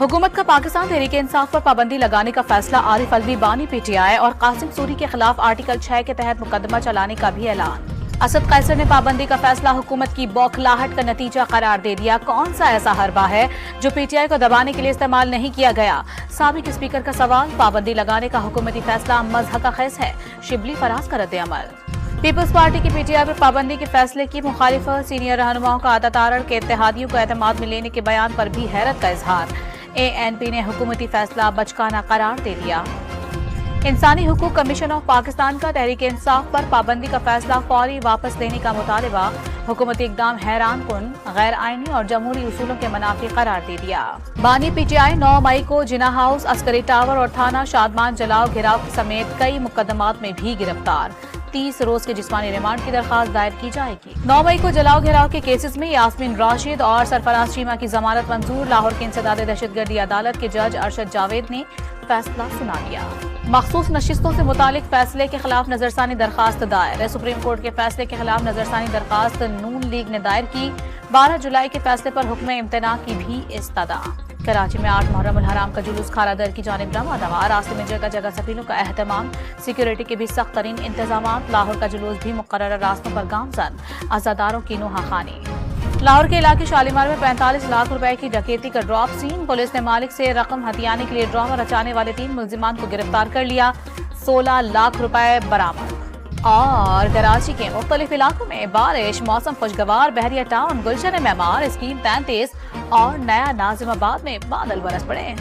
हुकूमत का पाकिस्तान तहरीक इंसाफ पर पाबंदी लगाने का फैसला। आरिफ अलवी बानी पीटीआई और कासिम सूरी के खिलाफ आर्टिकल 6 के तहत मुकदमा चलाने का भी ऐलान। असद कैसर ने पाबंदी का फैसला हुकूमत की बौखलाहट का नतीजा करार दे दिया। कौन सा ऐसा हरबा है जो पीटीआई को दबाने के लिए इस्तेमाल नहीं किया गया? साबिक स्पीकर का सवाल। पाबंदी लगाने का हुकूमती फैसला मजहका खेज है। शिबली फराज का रद्द-ए-अमल। पीपल्स पार्टी की पीटीआई पर पाबंदी के फैसले की मुखालिफत। सीनियर रहनुमाओं का आदत तारण के इत्तेहादियों को एतमाद में लेने के बयान पर भी हैरत का इजहार। एएनपी ने हुकूमती फैसला बचकाना करार दे दिया। इंसानी हुकूक कमीशन ऑफ पाकिस्तान का तहरीक इंसाफ पर पाबंदी का फैसला फौरी वापस लेने का मुतालबा। हुकूमती इकदाम हैरान कुन, गैर आईनी और जमहूरी उसूलों के मुनाफी करार दे दिया। बानी पीटीआई 9 मई को जिना हाउस, अस्करी टावर और थाना शादमान जलाओ घिराव समेत कई मुकदमात में भी गिरफ्तार। 30 रोज के जिस्मानी रिमांड की दरखास्त दायर की जाएगी। 9 मई को जलाओ घिराव के केसेस में यास्मीन राशिद और सरफराज चीमा की जमानत मंजूर। लाहौर की इंसदाद दहशतगर्दी अदालत के जज अरशद जावेद ने फैसला सुना दिया। मखसूस नशिस्तों से मुतालिक फैसले के खिलाफ नजरसानी दरखास्त दायर है। सुप्रीम कोर्ट के फैसले के खिलाफ नजरसानी दरखास्त नून लीग ने दायर की। 12 जुलाई के फैसले पर हुक्म इम्तना की भी इस्तदा। कराची में 8 मुहर्रम उल हराम का जुलूस खारा दर की जानिब रवाना। रास्ते में जगह जगह सफीलों का एहतमाम। सिक्योरिटी के भी सख्त तरीन इंतजाम। लाहौर का जुलूस भी मुकर्रर रास्तों पर गामजन। अज़ादारों की नुहाखानी। लाहौर के इलाके शालीमार में 45 लाख रुपए की डकैती का ड्रॉप सीन। पुलिस ने मालिक से रकम हथियाने के लिए ड्रामा रचाने वाले 3 मुल्जिमान को गिरफ्तार कर लिया। 16 लाख रुपए बरामद। और कराची के मुख्तलिफ इलाकों में बारिश। मौसम खुशगवार। बहरिया टाउन, गुलशन मेमार, स्कीम 33 और नया नाजिमाबाद में बादल बरस पड़े।